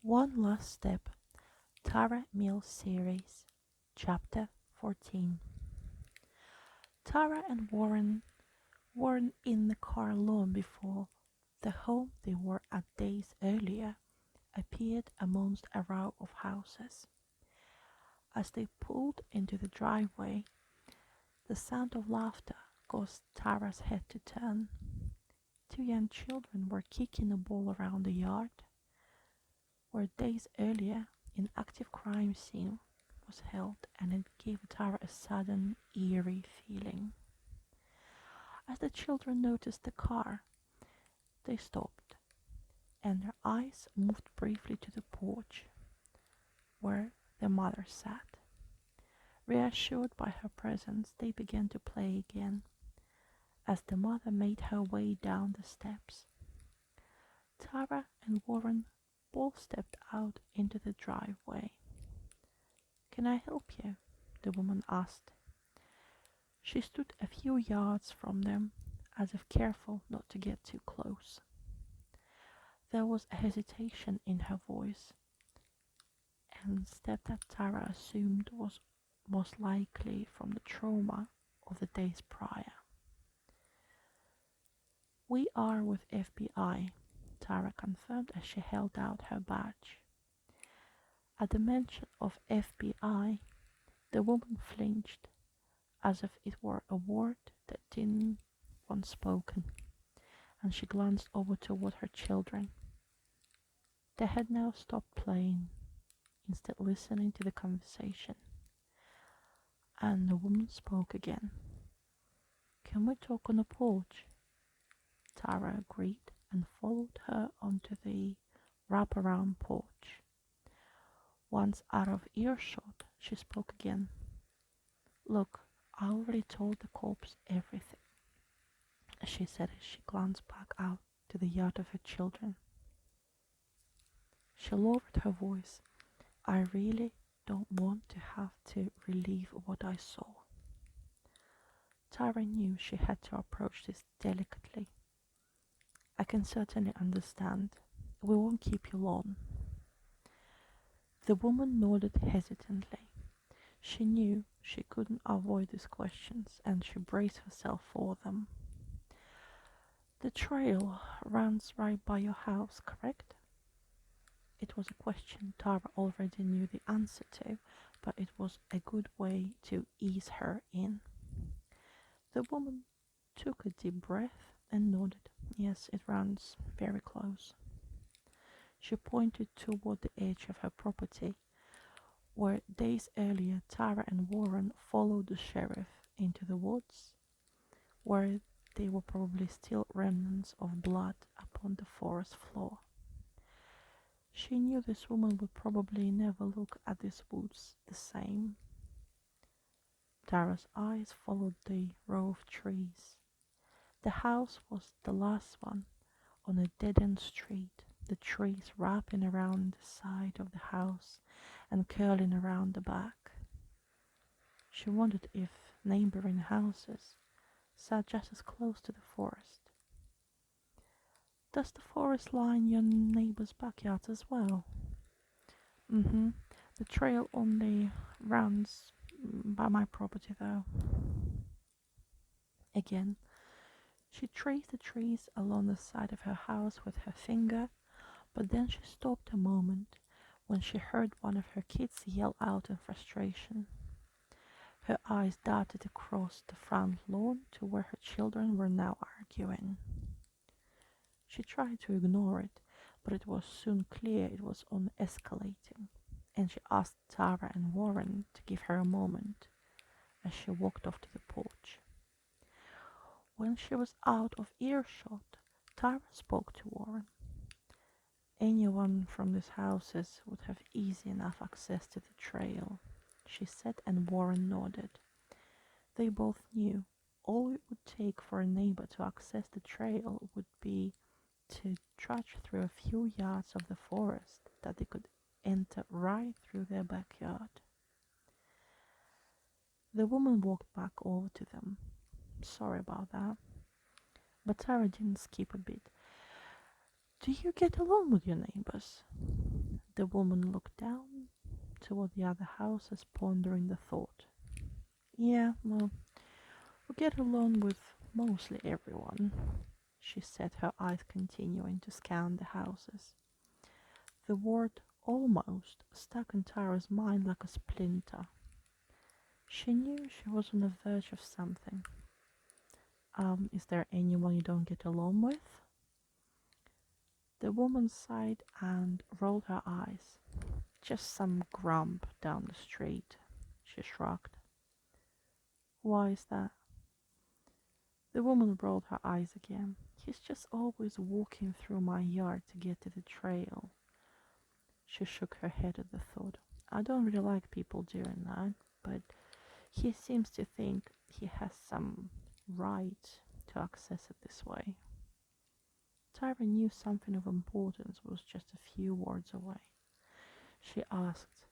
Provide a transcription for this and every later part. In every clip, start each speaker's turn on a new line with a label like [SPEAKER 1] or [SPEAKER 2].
[SPEAKER 1] One Last Step, Tara Mills Series, Chapter 14. Tara and Warren weren't in the car long before the home they were at days earlier appeared amongst a row of houses. As they pulled into the driveway, the sound of laughter caused Tara's head to turn. Two young children were kicking a ball around the yard, where days earlier an active crime scene was held, and it gave Tara a sudden, eerie feeling. As the children noticed the car, they stopped, and their eyes moved briefly to the porch, where their mother sat. Reassured by her presence, they began to play again, as the mother made her way down the steps. Tara and Warren both stepped out into the driveway. "Can I help you?" the woman asked. She stood a few yards from them, as if careful not to get too close. There was a hesitation in her voice, and step that Tara assumed was most likely from the trauma of the days prior. "We are with FBI," Tara confirmed as she held out her badge. At the mention of FBI, the woman flinched, as if it were a word that didn't want spoken, and she glanced over toward her children. They had now stopped playing, instead listening to the conversation, and the woman spoke again. "Can we talk on the porch?" Tara agreed and followed her onto the wraparound porch. Once out of earshot, she spoke again. "Look, I already told the cops everything," she said as she glanced back out to the yard of her children. She lowered her voice. "I really don't want to have to relive what I saw." Tara knew she had to approach this delicately. "I can certainly understand. We won't keep you long." The woman nodded hesitantly. She knew she couldn't avoid these questions, and she braced herself for them. "The trail runs right by your house, correct?" It was a question Tara already knew the answer to, but it was a good way to ease her in. The woman took a deep breath and nodded. "Yes, it runs very close." She pointed toward the edge of her property, where days earlier Tara and Warren followed the sheriff into the woods, where there were probably still remnants of blood upon the forest floor. She knew this woman would probably never look at these woods the same. Tara's eyes followed the row of trees. The house was the last one on a dead-end street, the trees wrapping around the side of the house and curling around the back. She wondered if neighboring houses sat just as close to the forest. "Does the forest line your neighbor's backyard as well?" "Mm-hmm. The trail only runs by my property though." Again, she traced the trees along the side of her house with her finger, but then she stopped a moment when she heard one of her kids yell out in frustration. Her eyes darted across the front lawn to where her children were now arguing. She tried to ignore it, but it was soon clear it was on escalating, and she asked Tara and Warren to give her a moment as she walked off to the porch. When she was out of earshot, Tara spoke to Warren. "Anyone from these houses would have easy enough access to the trail," she said, and Warren nodded. They both knew all it would take for a neighbor to access the trail would be to trudge through a few yards of the forest that they could enter right through their backyard. The woman walked back over to them. "Sorry about that." But Tara didn't skip a bit. "Do you get along with your neighbors?" The woman looked down toward the other houses, pondering the thought. Yeah, well, we get along with mostly everyone, she said, her eyes continuing to scan the houses. The word almost stuck in Tara's mind like a splinter. She knew she was on the verge of something. Is there anyone you don't get along with? The woman sighed and rolled her eyes. Just some grump down the street, she shrugged. Why is that? The woman rolled her eyes again. He's just always walking through my yard to get to the trail. She shook her head at the thought. I don't really like people doing that, but he seems to think he has some right to access it this way. Tyra knew something of importance was just a few words away. She asked,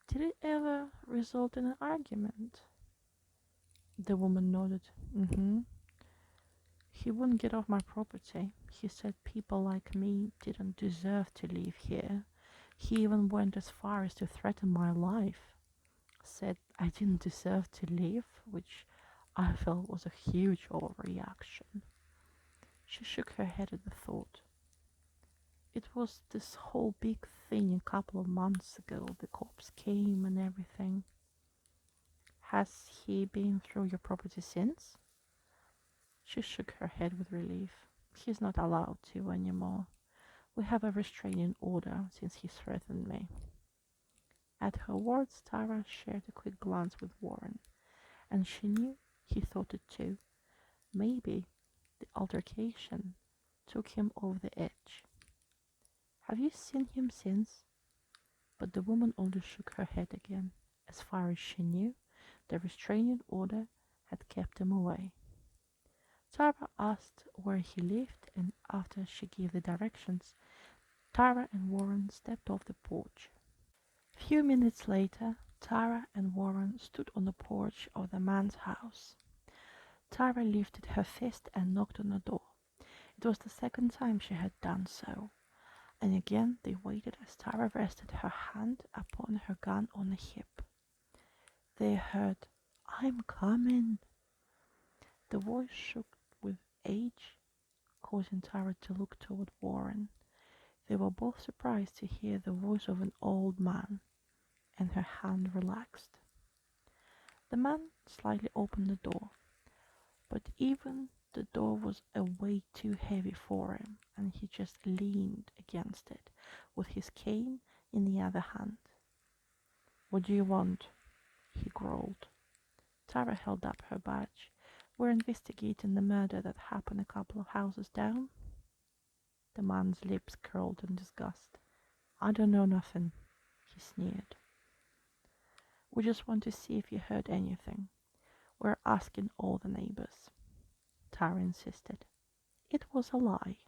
[SPEAKER 1] did it ever result in an argument? The woman nodded. Mm-hmm. He wouldn't get off my property. He said people like me didn't deserve to live here. He even went as far as to threaten my life. Said I didn't deserve to live, which I felt was a huge overreaction. She shook her head at the thought. It was this whole big thing a couple of months ago. The cops came and everything. Has he been through your property since? She shook her head with relief. He's not allowed to anymore. We have a restraining order since he threatened me. At her words, Tara shared a quick glance with Warren, and she knew he thought it too. Maybe the altercation took him over the edge. Have you seen him since? But the woman only shook her head again. As far as she knew, the restraining order had kept him away. Tara asked where he lived, and after she gave the directions, Tara and Warren stepped off the porch. A few minutes later, Tara and Warren stood on the porch of the man's house. Tara lifted her fist and knocked on the door. It was the second time she had done so, and again they waited as Tara rested her hand upon her gun on the hip. They heard, "I'm coming." The voice shook with age, causing Tara to look toward Warren. They were both surprised to hear the voice of an old man, and her hand relaxed. The man slightly opened the door, but even the door was a way too heavy for him, and he just leaned against it with his cane in the other hand. "What do you want?" he growled. Tara held up her badge. "We're investigating the murder that happened a couple of houses down." The man's lips curled in disgust. "I don't know nothing," he sneered. "We just want to see if you heard anything. We're asking all the neighbors," Tara insisted. It was a lie,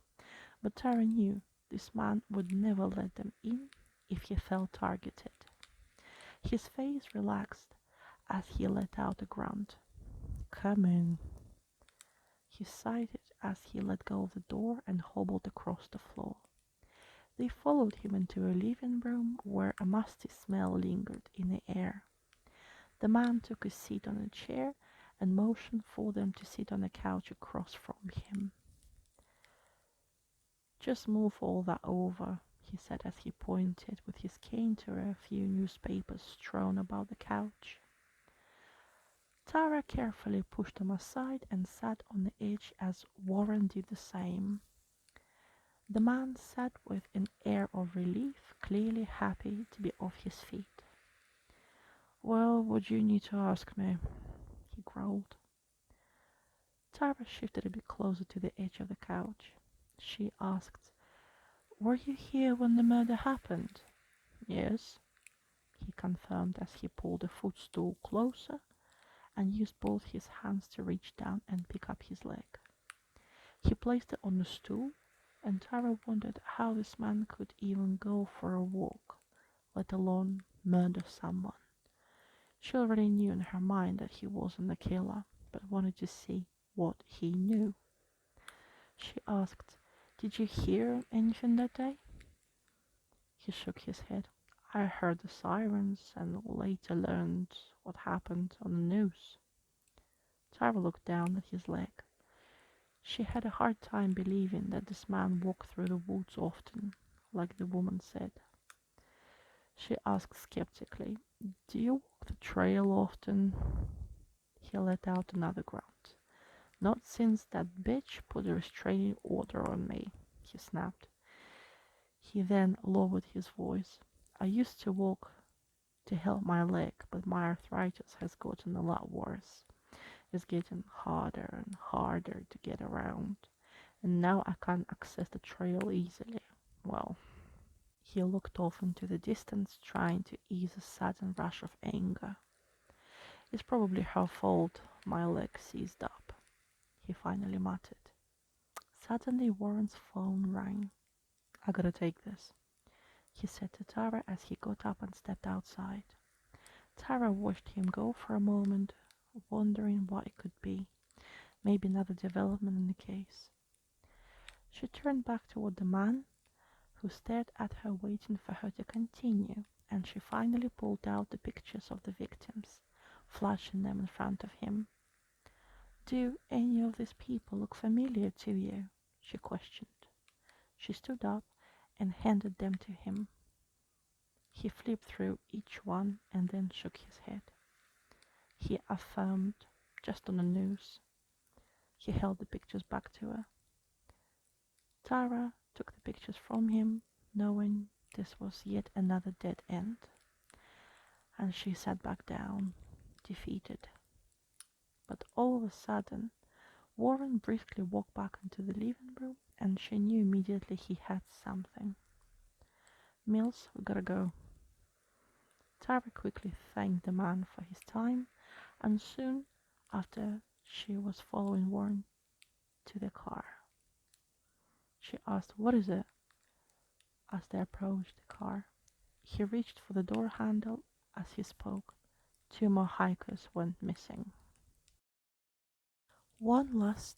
[SPEAKER 1] but Tara knew this man would never let them in if he felt targeted. His face relaxed as he let out a grunt. "Come in." He sighed as he let go of the door and hobbled across the floor. They followed him into a living room where a musty smell lingered in the air. The man took a seat on a chair and motioned for them to sit on a couch across from him. "Just move all that over," he said as he pointed with his cane to a few newspapers strewn about the couch. Tara carefully pushed them aside and sat on the edge as Warren did the same. The man sat with an air of relief, clearly happy to be off his feet. "Well, what do you need to ask me?" he growled. Tara shifted a bit closer to the edge of the couch. She asked, "Were you here when the murder happened?" "Yes," he confirmed as he pulled the footstool closer and used both his hands to reach down and pick up his leg. He placed it on the stool, and Tara wondered how this man could even go for a walk, let alone murder someone. She already knew in her mind that he wasn't the killer, but wanted to see what he knew. She asked, "Did you hear anything that day?" He shook his head. I heard the sirens and later learned what happened on the news. Tara looked down at his leg. She had a hard time believing that this man walked through the woods often, like the woman said. She asked skeptically, "Do you walk the trail often?" He let out another grunt. "Not since that bitch put a restraining order on me," he snapped. He then lowered his voice. "I used to walk to help my leg, but my arthritis has gotten a lot worse. It's getting harder and harder to get around, and now I can't access the trail easily. Well," he looked off into the distance, trying to ease a sudden rush of anger. "It's probably her fault my leg seized up," he finally muttered. Suddenly Warren's phone rang. "I gotta take this," he said to Tara as he got up and stepped outside. Tara watched him go for a moment, wondering what it could be. Maybe another development in the case. She turned back toward the man, who stared at her waiting for her to continue, and she finally pulled out the pictures of the victims, flashing them in front of him. "Do any of these people look familiar to you?" she questioned. She stood up and handed them to him. He flipped through each one and then shook his head. He affirmed, "Just on the news." He held the pictures back to her. Tara took the pictures from him, knowing this was yet another dead end, and she sat back down, defeated. But all of a sudden, Warren briskly walked back into the living room, and she knew immediately he had something. "Mills, we gotta go." Tara quickly thanked the man for his time, and soon after she was following Warren to the car. She asked, "What is it?" as they approached the car. He reached for the door handle as he spoke. Two more hikers went missing. One last